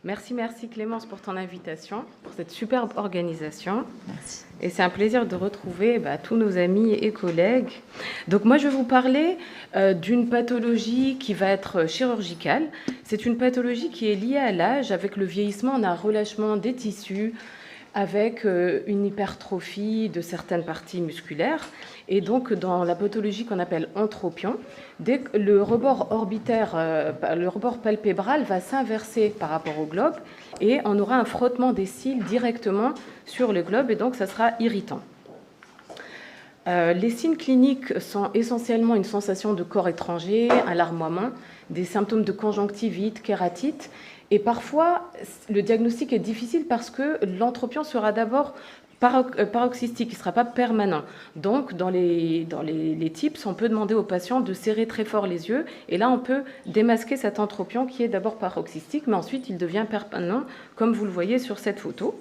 Merci Clémence pour ton invitation, pour cette superbe organisation. Merci. Et c'est un plaisir de retrouver tous nos amis et collègues. Donc moi, je vais vous parler d'une pathologie qui va être chirurgicale. C'est une pathologie qui est liée à l'âge. Avec le vieillissement, on a un relâchement des tissus, avec une hypertrophie de certaines parties musculaires. Et donc, dans la pathologie qu'on appelle entropion, dès que le rebord orbitaire, le rebord palpébral va s'inverser par rapport au globe, et on aura un frottement des cils directement sur le globe, et donc ça sera irritant. Les signes cliniques sont essentiellement une sensation de corps étranger, un larmoiement, des symptômes de conjonctivite, kératite, et parfois le diagnostic est difficile parce que l'entropion sera d'abord paroxystique, il ne sera pas permanent. Donc, dans les tips, on peut demander aux patients de serrer très fort les yeux, et là, on peut démasquer cet entropion qui est d'abord paroxystique, mais ensuite, il devient permanent, comme vous le voyez sur cette photo.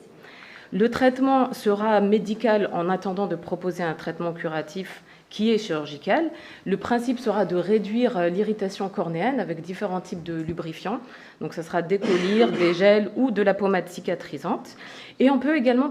Le traitement sera médical en attendant de proposer un traitement curatif qui est chirurgical. Le principe sera de réduire l'irritation cornéenne avec différents types de lubrifiants. Donc, ce sera des collyres, des gels ou de la pommade cicatrisante. Et on peut également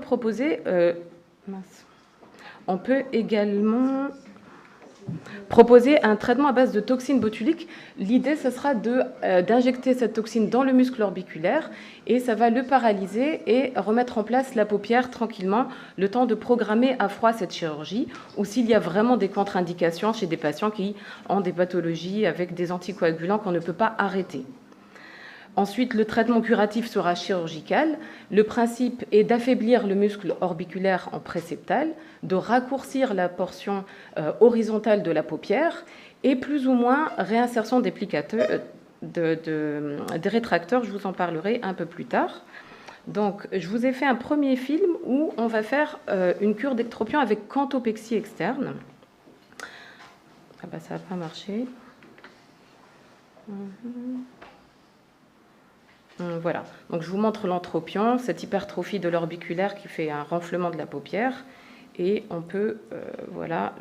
proposer un traitement à base de toxine botulique. L'idée, ce sera d'injecter cette toxine dans le muscle orbiculaire et ça va le paralyser et remettre en place la paupière tranquillement, le temps de programmer à froid cette chirurgie, ou s'il y a vraiment des contre-indications chez des patients qui ont des pathologies avec des anticoagulants qu'on ne peut pas arrêter. Ensuite, le traitement curatif sera chirurgical. Le principe est d'affaiblir le muscle orbiculaire en préceptal, de raccourcir la portion horizontale de la paupière et plus ou moins réinsertion des rétracteurs. Je vous en parlerai un peu plus tard. Donc, je vous ai fait un premier film où on va faire une cure d'ectropion avec cantopexie externe. Ça n'a pas marché. Voilà, donc je vous montre l'entropion, cette hypertrophie de l'orbiculaire qui fait un renflement de la paupière. Et on peut, voilà.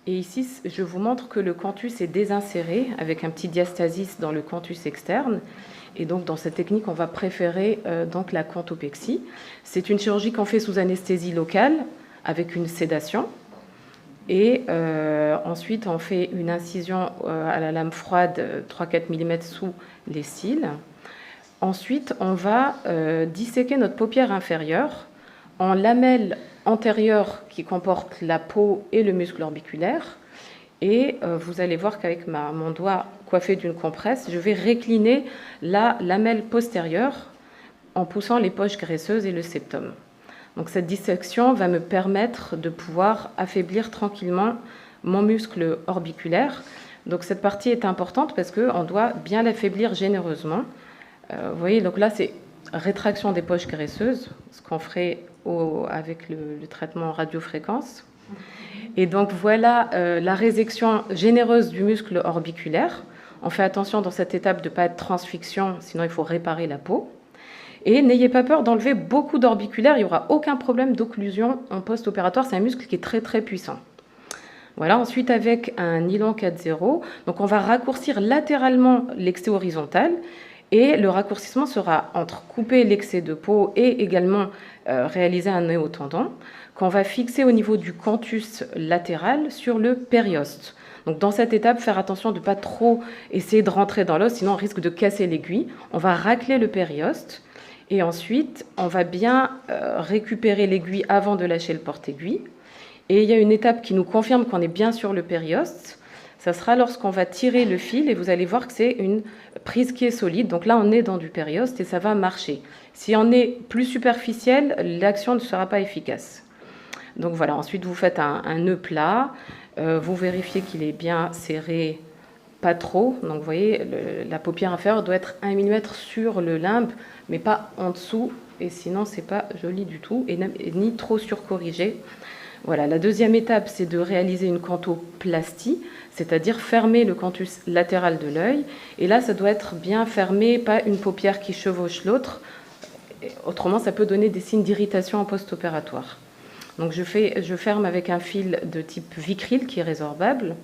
Et ici, je vous montre que le canthus est désinséré avec un petit diastasis dans le canthus externe. Et donc, dans cette technique, on va préférer donc la cantopexie. C'est une chirurgie qu'on fait sous anesthésie locale avec une sédation. Et ensuite, on fait une incision à la lame froide 3-4 mm sous les cils. Ensuite, on va disséquer notre paupière inférieure en lamelles antérieures qui comportent la peau et le muscle orbiculaire. Et vous allez voir qu'avec mon doigt coiffé d'une compresse, je vais récliner la lamelle postérieure en poussant les poches graisseuses et le septum. Donc cette dissection va me permettre de pouvoir affaiblir tranquillement mon muscle orbiculaire. Donc cette partie est importante parce qu'on doit bien l'affaiblir généreusement. Vous voyez, donc là, c'est rétraction des poches graisseuses, ce qu'on ferait avec le traitement radiofréquence. Et donc, voilà la résection généreuse du muscle orbiculaire. On fait attention dans cette étape de ne pas être transfixion, sinon il faut réparer la peau. Et n'ayez pas peur d'enlever beaucoup d'orbiculaire, il n'y aura aucun problème d'occlusion en post-opératoire. C'est un muscle qui est très, très puissant. Voilà, ensuite, avec un nylon 4-0, donc on va raccourcir latéralement l'excès horizontal. Et le raccourcissement sera entre couper l'excès de peau et également réaliser un néotendon qu'on va fixer au niveau du canthus latéral sur le périoste. Donc dans cette étape, faire attention de ne pas trop essayer de rentrer dans l'os, sinon on risque de casser l'aiguille. On va racler le périoste et ensuite on va bien récupérer l'aiguille avant de lâcher le porte-aiguille. Et il y a une étape qui nous confirme qu'on est bien sur le périoste. Ça sera lorsqu'on va tirer le fil et vous allez voir que c'est une prise qui est solide. Donc là, on est dans du périoste et ça va marcher. Si on est plus superficiel, l'action ne sera pas efficace. Donc voilà, ensuite vous faites un nœud plat. Vous vérifiez qu'il est bien serré, pas trop. Donc vous voyez, la paupière inférieure doit être 1 mm sur le limbe, mais pas en dessous. Et sinon, c'est pas joli du tout et ni trop surcorrigé. Voilà, la deuxième étape, c'est de réaliser une cantoplastie, c'est-à-dire fermer le canthus latéral de l'œil. Et là, ça doit être bien fermé, pas une paupière qui chevauche l'autre. Autrement, ça peut donner des signes d'irritation en post-opératoire. Donc, je ferme avec un fil de type Vicryl qui est résorbable.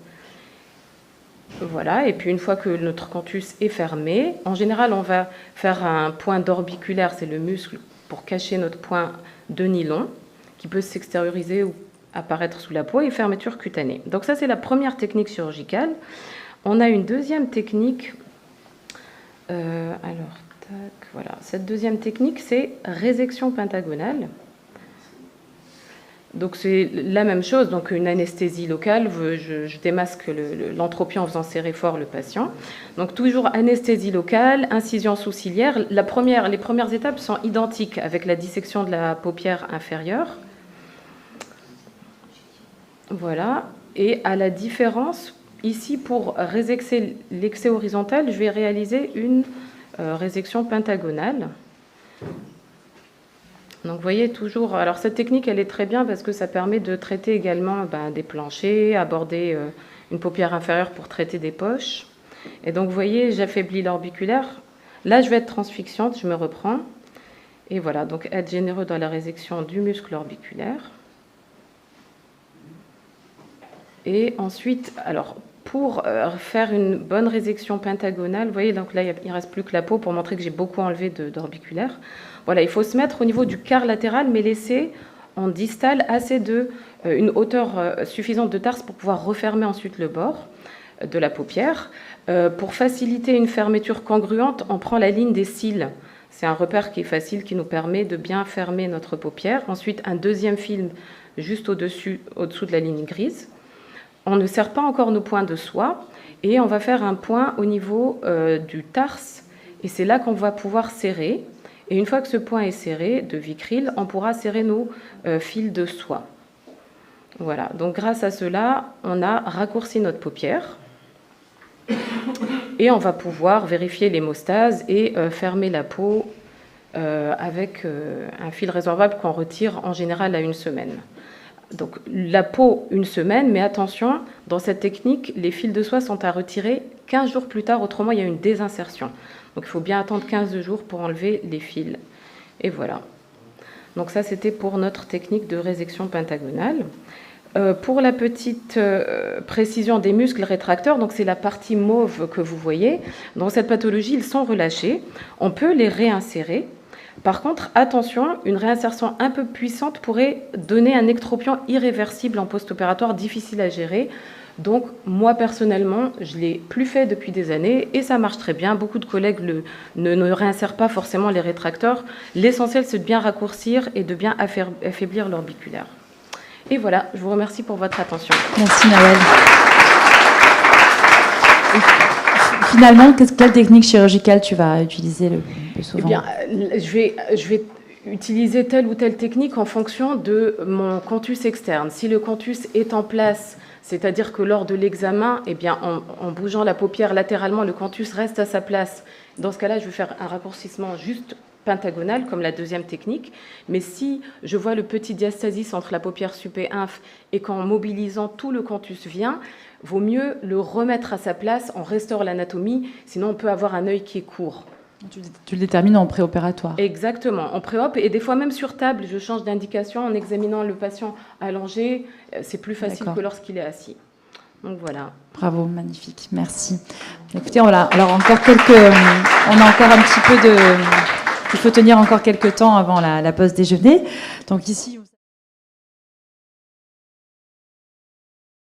Voilà, et puis une fois que notre canthus est fermé, en général, on va faire un point d'orbiculaire, c'est le muscle pour cacher notre point de nylon, qui peut s'extérioriser ou apparaître sous la peau, et fermeture cutanée. Donc ça, c'est la première technique chirurgicale. On a une deuxième technique. Voilà. Cette deuxième technique, c'est résection pentagonale. Donc c'est la même chose, donc une anesthésie locale, je démasque l'entropie en faisant serrer fort le patient. Donc toujours anesthésie locale, incision sourcilière. Les premières étapes sont identiques avec la dissection de la paupière inférieure. Voilà, et à la différence, ici pour résexer l'excès horizontal, je vais réaliser une résection pentagonale. Donc vous voyez toujours, alors cette technique elle est très bien parce que ça permet de traiter également des planchers, aborder une paupière inférieure pour traiter des poches. Et donc vous voyez, j'affaiblis l'orbiculaire. Là je vais être transfixiante, je me reprends. Et voilà, donc être généreux dans la résection du muscle orbiculaire. Et ensuite, alors pour faire une bonne résection pentagonale, vous voyez, donc là il ne reste plus que la peau pour montrer que j'ai beaucoup enlevé d'orbiculaire. Voilà, il faut se mettre au niveau du quart latéral, mais laisser en distal assez une hauteur suffisante de tarse pour pouvoir refermer ensuite le bord de la paupière. Pour faciliter une fermeture congruente, on prend la ligne des cils. C'est un repère qui est facile, qui nous permet de bien fermer notre paupière. Ensuite, un deuxième film juste au-dessous de la ligne grise. On ne serre pas encore nos points de soie et on va faire un point au niveau du tarse. Et c'est là qu'on va pouvoir serrer. Et une fois que ce point est serré de Vicryl, on pourra serrer nos fils de soie. Voilà, donc grâce à cela, on a raccourci notre paupière. Et on va pouvoir vérifier l'hémostase et fermer la peau avec un fil résorbable qu'on retire en général à 1 semaine. Donc la peau 1 semaine, mais attention, dans cette technique, les fils de soie sont à retirer 15 jours plus tard, autrement il y a une désinsertion. Donc il faut bien attendre 15 jours pour enlever les fils. Et voilà. Donc ça, c'était pour notre technique de résection pentagonale. Pour la petite précision des muscles rétracteurs, donc c'est la partie mauve que vous voyez. Dans cette pathologie, ils sont relâchés. On peut les réinsérer. Par contre, attention, une réinsertion un peu puissante pourrait donner un ectropion irréversible en post-opératoire, difficile à gérer. Donc, moi, personnellement, je ne l'ai plus fait depuis des années et ça marche très bien. Beaucoup de collègues ne réinsèrent pas forcément les rétracteurs. L'essentiel, c'est de bien raccourcir et de bien affaiblir l'orbiculaire. Et voilà, je vous remercie pour votre attention. Merci, Nawel. Finalement, quelle technique chirurgicale tu vas utiliser le plus souvent ? Eh bien, je vais utiliser telle ou telle technique en fonction de mon canthus externe. Si le canthus est en place, c'est-à-dire que lors de l'examen, eh bien, en bougeant la paupière latéralement, le canthus reste à sa place. Dans ce cas-là, je vais faire un raccourcissement juste pentagonal, comme la deuxième technique. Mais si je vois le petit diastasis entre la paupière sup et inf et qu'en mobilisant tout le canthus vient, vaut mieux le remettre à sa place, on restaure l'anatomie, sinon on peut avoir un œil qui est court. Tu le détermines en préopératoire. Exactement, en préop et des fois même sur table, je change d'indication en examinant le patient allongé, c'est plus facile que lorsqu'il est assis. Donc voilà. Bravo, magnifique, merci. Écoutez, on a encore un petit peu de... Il faut tenir encore quelques temps avant la pause déjeuner. Donc ici...